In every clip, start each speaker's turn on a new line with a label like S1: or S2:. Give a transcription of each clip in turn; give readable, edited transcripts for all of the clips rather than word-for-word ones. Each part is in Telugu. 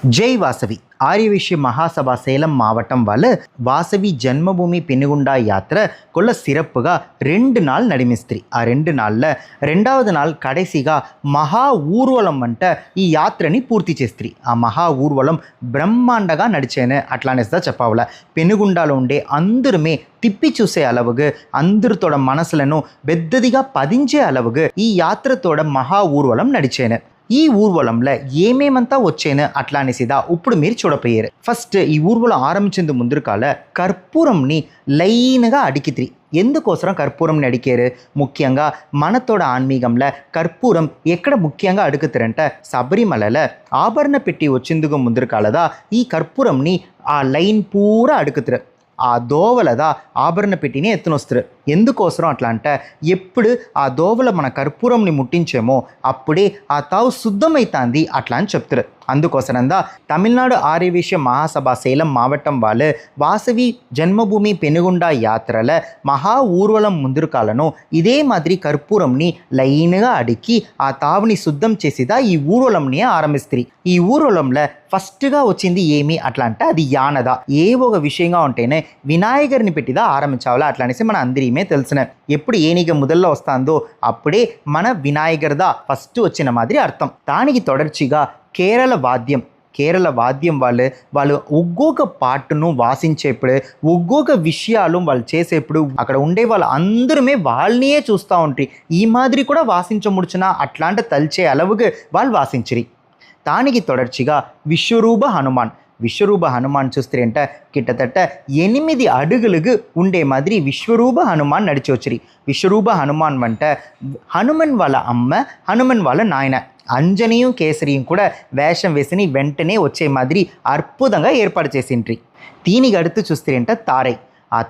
S1: జై వాసవి ఆర్యవిశ్య మహాసభா சேலம் மாவட்டம் வாசவி ஜென்மபூமி பெண்ணுகுண்டா யாத்திரை கொள்ள சிறப்புగా 2 நாள் నడిమిస్త్రీ. ఆ 2 నాళ్ళ రెండవది నాள் కడసిగా మహా ఊర్వలం అంటే ఈ యాత్రని పూర్తి చేస్త్రీ. ఆ మహా ఊర్వలం బ్రహ్మాండగా నడిచేనే అట్లానేస్తా చెప్పావల. పెనుగుండాలో ఉండే అందరుమే తిప్పి చూసే అలవుగు అందరితోడ మనసులను పెద్దదిగా పదించే అలవుగు ఈ యాత్రతోడ మహా ఊర్వలం నడిచేనే. ఈ ఊర్వలంలో ఏమేమంతా వచ్చేను అట్లా అనేసిదా ఇప్పుడు మీరు చూడపోయారు. ఫస్ట్ ఈ ఊర్వలం ఆరంభించేందు ముందుకాల కర్పూరంని లైన్గా అడికిత్రి. ఎందుకోసరం కర్పూరంని అడికారు? ముఖ్యంగా మనతోడ ఆన్మీగంలో కర్పూరం ఎక్కడ ముఖ్యంగా అడుగుతారంటే శబరిమలలో ఆభరణ పెట్టి వచ్చిందుకు ముందుకాలదా ఈ కర్పూరంని ఆ లైన్ పూరా అడుగుతారు. ఆ దోవలదా ఆభరణ పెట్టిని ఎత్తునొస్తారు. ఎందుకోసరం అట్లా అంటే ఎప్పుడు ఆ దోవల మన కర్పూరంని ముట్టించేమో అప్పుడే ఆ తావు శుద్ధమైతాంది అట్లా అని చెప్తారు. అందుకోసరందా తమిళనాడు ఆర్యవిశ్య మహాసభా சேலம் மாவட்டம் వాసవి జన్మభూమి పెనుగుండా యాత్రల మహా ఊర్వలం ముందుకాలను ఇదే మాదిరి కర్పూరంని లైన్గా అడికి ఆ తావుని శుద్ధం చేసిదా ఈ ఊర్వలంని ఆరంభిస్త్రీ. ఈ ఊర్వలంలో ఫస్ట్గా వచ్చింది ఏమి అట్లా అంటే అది యానదా. ఏ ఒక విషయంగా ఉంటేనే వినాయకర్ని పెట్టిదా ఆరంభించాలా అట్లా అనేసి మన అందరిమే తెలిసిన. ఎప్పుడు ఏనిగ మొదల్లో వస్తాందో అప్పుడే మన వినాయకర్దా ఫస్ట్ వచ్చిన మాదిరి అర్థం. దానికి తొడర్చిగా కేరళ వాద్యం వాళ్ళు ఒక్కొక్క పాటను వాసించేప్పుడు ఒక్కొక్క విషయాలు వాళ్ళు చేసేప్పుడు అక్కడ ఉండే వాళ్ళు అందరమే వాళ్ళనే చూస్తూ ఉంటారు. ఈ మాదిరి కూడా వాసించముడుచునా అట్లాంటి తల్చే అలవుగా వాళ్ళు వాసించిరి. దానికి తొడర్చిగా విశ్వరూప హనుమాన్ చూస్తే అంటే కిట్టతట్ట 8 అడుగులుగు ఉండే మాదిరి విశ్వరూప హనుమాన్ నడిచి వచ్చిరి. విశ్వరూప హనుమాన్ అంటే హనుమన్ వాళ్ళ అమ్మ, హనుమన్ వాళ్ళ నాయన అంజనియు కేసరిயும் కూడా వేషం వేసిని వెంటనే వచ్చే మాదిరి అద్భుతంగా ఏర్పాటు చేసిండ్రి. దీనికి அடுத்து చూస్తే అంటే తారై. ఆ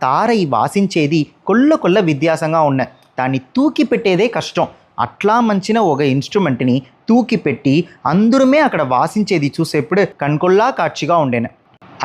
S1: తారై వాసించేది కొల్ల వ్యత్యాసంగా ఉన్నాయి. దాన్ని తూకి పెట్టేదే కష్టం. అట్లా మంచిన ఒక ఇన్స్ట్రుమెంట్ని తూకి పెట్టి అందరమే అక్కడ వాసించేది చూసేప్పుడు కన్కొల్లా కాட்சிగా ఉండేను.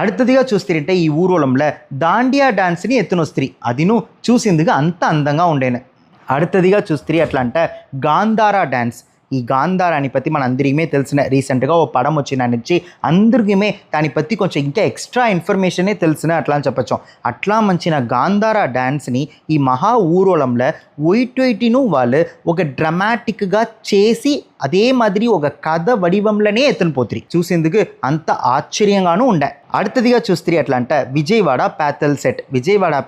S1: அடுத்தదిగా చూస్తే ఈ ఊర్వలంలో దాండియా డాన్స్ని ఎత్తునొస్త్రీ. అదిను చూసిందుగా అంత అందంగా ఉండేను. அடுத்தదిగా చూస్తే అట్లా అంటే గాంధారా డాన్స్. ఈ గాంధారాని పற்றி మన అందరికీ తెలిసిన రీసెంట్గా ఓ పడం వచ్చిననిచ్చి అందరికీ దాని పற்றி కొంచెం ఇంకా ఎక్స్ట్రా ఇన్ఫర్మేషనే తెలిసిన అట్లా అని చెప్పచ్చు. అట్లా మంచిన గాంధారా డాన్స్ని ఈ మహా ఊర్వలంలో ఒయిటొయిటిను వాళ్ళు ఒక డ్రమాటిక్గా చేసి అదే మాదిరి ఒక కథ వడివంలోనే ఎత్తుని పోతురి. చూసేందుకు అంత ఆశ్చర్యంగానూ ఉండే. அடுத்தదిగా చూస్తే అట్లా అంటే విజయవాడ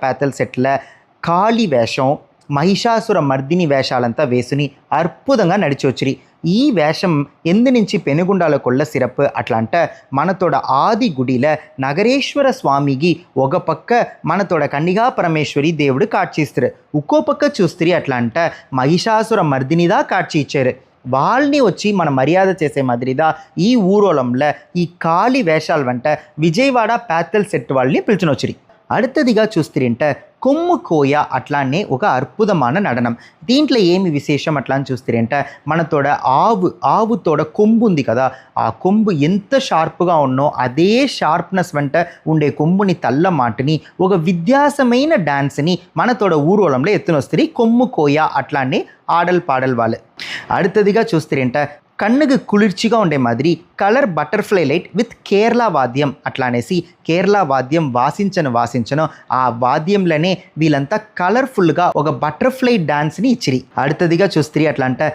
S1: ప్యాథల్ సెట్లో కాళీ వేషం, మహిషాసుర మర్దిని వేషాలంతా వేసుని అద్భుతంగా నడిచి వచ్చిరి. ఈ వేషం ఎందు నుంచి పెనుగుండాల కొల్ల సిరప్ అట్లా అంటే మనతోడ ఆది గుడిలో నగరేశ్వర స్వామికి ఒక పక్క మనతోడ కన్నిగా పరమేశ్వరి దేవుడు కాட்சி ఇస్తారు. ఒక్కో పక్క చూస్తే అట్లా అంటే మహిషాసుర మర్దినిదా కాட்சி ఇచ్చారు. వాళ్ళని వచ్చి మన మర్యాద చేసే మాదిరిదా ఈ ఊరోలంలో ఈ కాళీ వేషాల వెంట విజయవాడ ప్యాథల్ సెట్ వాళ్ళని పిలుచునొచ్చిరి. அடுத்தదిగా చూస్తే కొమ్ము కోయ అట్లానే ఒక అద్భుతమైన నడనం. దీంట్లో ఏమి విశేషం అట్లా అని చూస్తే మనతోడ ఆవుతోడ కొమ్ము ఉంది కదా, ఆ కొమ్ము ఎంత షార్ప్గా ఉన్నో అదే షార్ప్నెస్ వెంట ఉండే కొమ్ముని తల్ల మాటని ఒక విధ్యాసమైన డాన్స్ని మనతోడ ఊర్వలంలో ఎత్తునొస్తుంది కొమ్ము కోయ అట్లానే ఆడల్ పాడల్ వాళ్ళు. அடுத்தదిగా చూస్తే కన్నుకు కుளிర్చిగా ఉండే మాదిరి colour butterfly light with Kerala వాద్యం అట్లా అనేసి కేరళ వాద్యం వాసించను ఆ వాద్యంలోనే వీళ్ళంతా కలర్ఫుల్గా ఒక బటర్ఫ్లై డాన్స్ని ఇచ్చిరి. அடுத்தదిగా చూస్తే అట్లా అంటే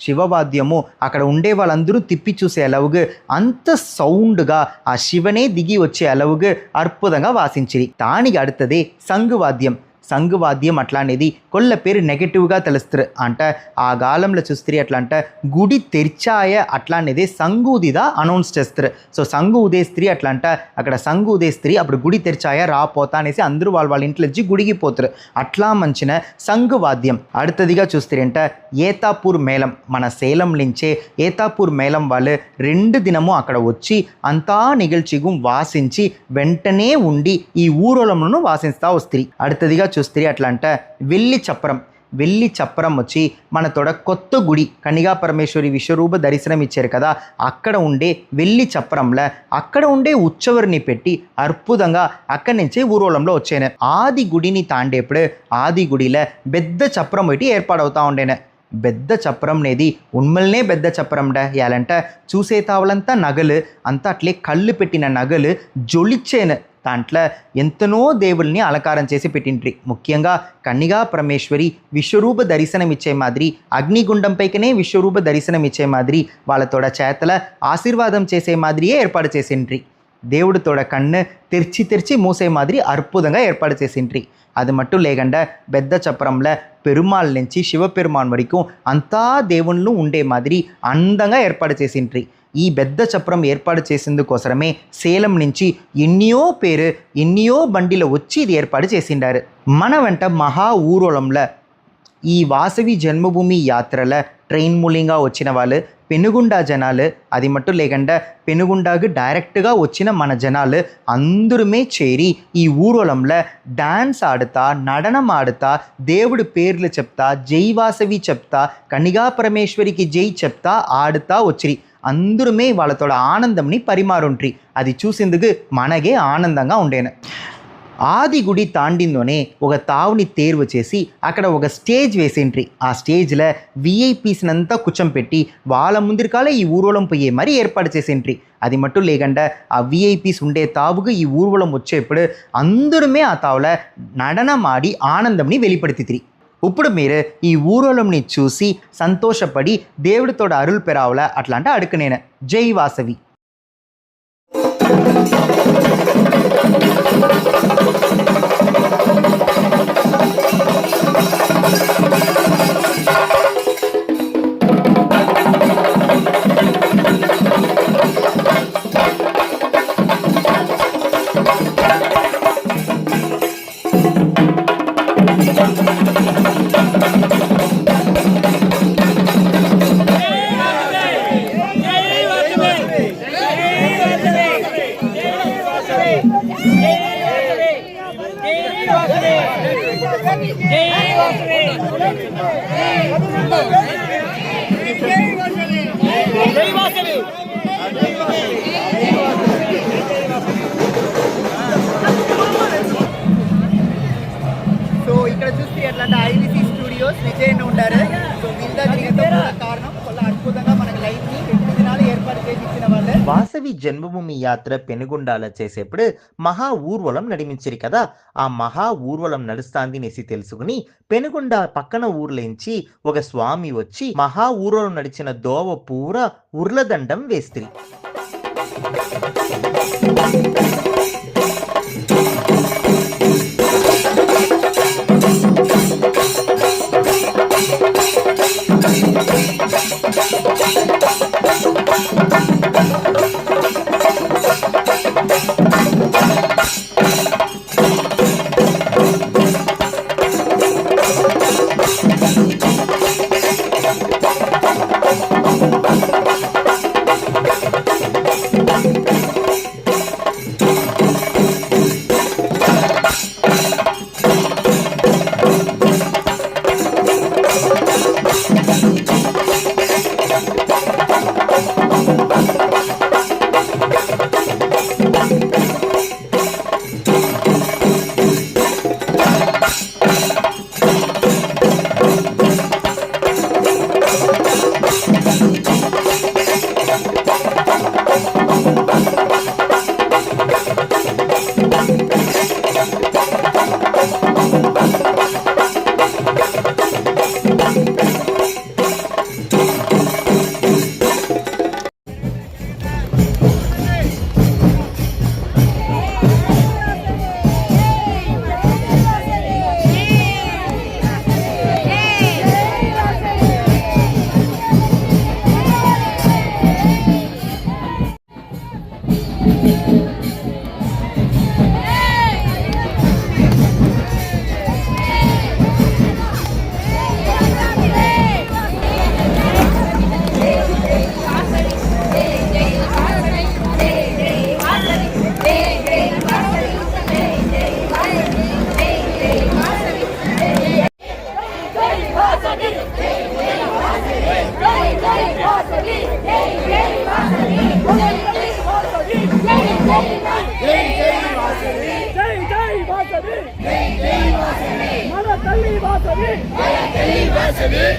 S1: శివవాద్యము అక్కడ ఉండే వాళ్ళందరూ తిప్పి చూసే అలవుగా అంత సౌండ్గా ఆ శివనే దిగి వచ్చే అలవుగా అద్భుతంగా వాసించిరి. దానికి அடுத்தదే సంఘవాద్యం అట్లా అనేది కొల్ల పేరు నెగటివ్గా తెలుస్తారు. అంటే ఆ కాలంలో చూస్తే అట్లా అంటే గుడి తెరిచాయ అట్లా అనేది సంగూదిదా అనౌన్స్ చేస్తారు. సో సంఘు ఉదేస్త్రీ అట్లా అంటే అక్కడ సంఘు ఉదేస్త్రీ అప్పుడు గుడి తెరిచాయ రాపోతా అనేసి అందరూ వాళ్ళ ఇంట్లో వచ్చి గుడికి పోతారు. అట్లా మంచిన సంఘవాద్యం. அடுத்தదిగా చూస్తే ఏతాపూర్ మేళం, మన సేలం నుంచే ఏతాపూర్ మేళం వాళ్ళు 2 దినము అక్కడ వచ్చి అంతా నిగల్చిగు వాసించి వెంటనే ఉండి ఈ ఊరోలంను వాసిస్తా వస్తుంది. அடுத்தదిగా చూస్తే అట్లా అంటే వెల్లి చప్పరం వచ్చి మనతోడ కొత్త గుడి కన్నిగా పరమేశ్వరి విశ్వరూప దర్శనం ఇచ్చారు కదా, అక్కడ ఉండే వెల్లి చప్పరంలో అక్కడ ఉండే ఉత్సవరిని పెట్టి అద్భుతంగా అక్కడి నుంచే ఊరోలంలో వచ్చాను. ఆది గుడిని తాండేప్పుడు ఆది గుడిలో పెద్ద చప్పరం పెట్టి ఏర్పాడవుతూ ఉండేను. పెద్ద చప్రం నేది ఉన్మల్నే పెద్ద చప్రండ యాలంట చూసే తావలంతా నగలు అంతా అట్లే కళ్ళు పెట్టిన నగలు జొలిచ్చేను దాంట్లో ఎంతనో దేవుల్ని అలంకారం చేసి పెట్టింట్రి. ముఖ్యంగా కన్నిగా పరమేశ్వరి విశ్వరూప దర్శనం ఇచ్చే మాదిరి అగ్నిగుండం పైకనే విశ్వరూప దర్శనం ఇచ్చే మాదిరి వాళ్ళతోడ చేతల ఆశీర్వాదం చేసే మాదిరియే ఏర్పాటు చేసిండ్రి. దేవుడితోడ కన్ను తెరిచి తెరిచి మూసే మాదిరి అద్భుతంగా ఏర్పాటు చేసిండ్రి. అది మట్టు లేకుండా పెద్ద చప్రంలో పెరుమాళ్ నుంచి శివపెరుమాన్ వరకు అంతా దేవుళ్ళు ఉండే మాదిరి అందంగా ఏర్పాటు చేసిండ్రి. ఈ పెద్ద చప్రం ఏర్పాటు చేసేందుకోసరమే సేలం నుంచి ఎన్నో బండిలో వచ్చి ఇది ఏర్పాటు చేసిండారు. మన వెంట మహా ఊరోళంలో ఈ వాసవి జన్మభూమి యాత్రల ట్రైన్ మూలంగా వచ్చిన వాళ్ళు పెనుగుండా జనాలు, అది మట్టు లేకుండా పెనుగుండాకు డైరెక్ట్గా వచ్చిన మన జనాలు అందరుమే చేరి ఈ ఊరోళంలో డాన్స్ ఆడుతా నడనం ఆడుతా దేవుడి పేర్లు చెప్తా జై వాసవి చెప్తా కన్నిగా పరమేశ్వరికి జై చెప్తా ఆడుతా వచ్చిరి. అందరుమే వాళ్ళతో ఆనందంని పరిమారుంట్రి. అది చూసేందుకు మనగే ఆనందంగా ఉండేను. ఆది గుడి తాండిందోనే ఒక తావుని తేర్వు చేసి అక్కడ ఒక స్టేజ్ వేసింట్రి. ఆ స్టేజ్లో విఐపీస్నంతా కూర్చోపెట్టి వాళ్ళ ముందరికాలే ఈ ఊర్వలం పోయే మరి ఏర్పాటు చేసింట్రి. అది మట్టు లేకుండా ఆ విఐపీస్ ఉండే తావుకు ఈ ఊర్వలం వచ్చేప్పుడు అందరుమే ఆ తావులో నడనమాడి ఆనందంని వెలిపడుతుంది. ఇప్పుడు మీరు ఈ ఊరోళంని చూసి సంతోషపడి దేవుడితోడ అరుள் పెరావుల అట్లాంటి అడుకునేను. జై వాసవి.
S2: సో ఇక్కడ చూస్తే ఎట్లా ఐవిసి స్టూడియోస్ విజయన్ ఉండారు. సో వీళ్ళ జీవితంలో కారణం చాలా అద్భుతంగా మనకి లైఫ్ ని 2 దినాలు ఏర్పాటు చేసి ఇచ్చిన వాళ్ళే.
S1: వాసవి జన్మభూమి యాత్ర పెనుగుండాల చేసేప్పుడు మహా ఊర్వలం నడిమించిరి కదా. ఆ మహా ఊర్వలం నడుస్తాంది నేసి తెలుసుకుని పెనుగుండ పక్కన ఊర్లేంచి ఒక స్వామి వచ్చి మహా ఊర్వలం నడిచిన దోవ పూర ఉర్లదండం వేస్తిరి.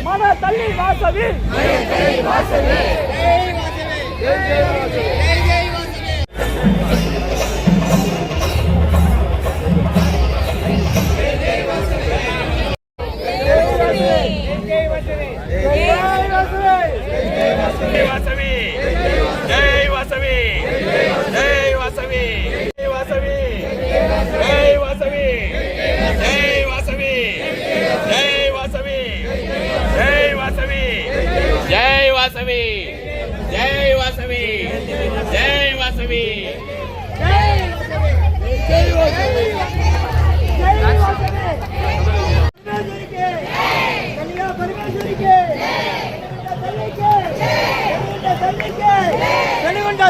S3: మన తల్లి వాసవి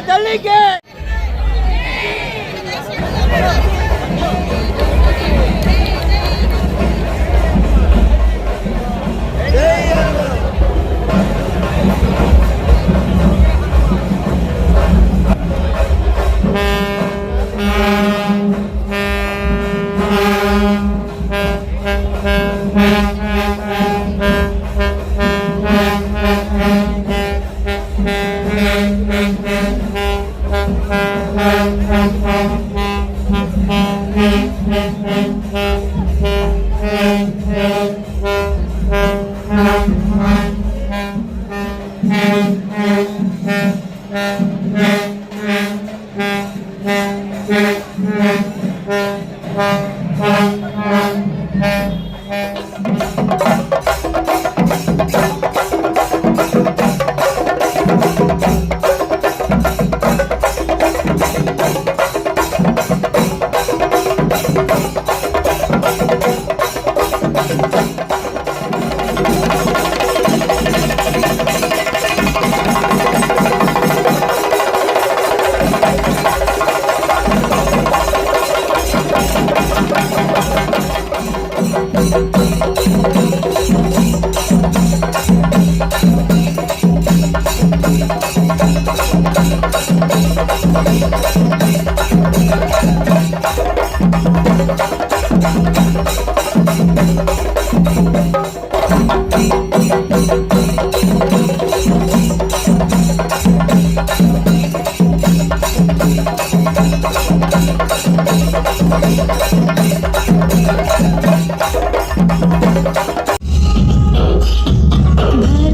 S3: తల్లికి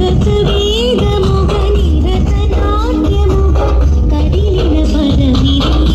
S4: భరతవేదముగ నిరతనాట్యముగ కడిలిన పరమిది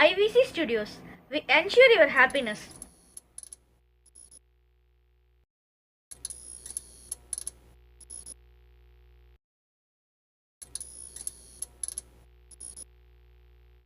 S4: IVC Studios. We ensure your happiness.